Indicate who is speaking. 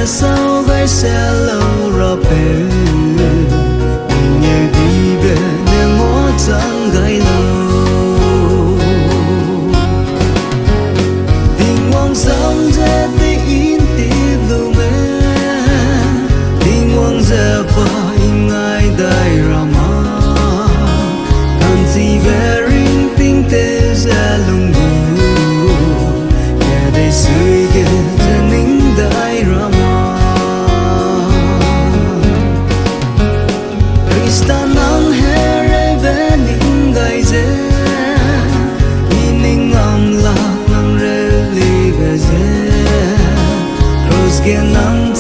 Speaker 1: sao gai sẽ lâu ra bể nhẹ đi về để ngó chẳng gai lâu tình hoang dâm dễ tí in tí lưu mê tình hoang dễ và in ai đại ra mà cần gì về ring tinh tế dễ lung bù kẻ đầy suy ghê dễ nín đại ra mà Krista nang Hereube nín gai dễ nín ngam lạc nang rê li gai dễ cross kia nang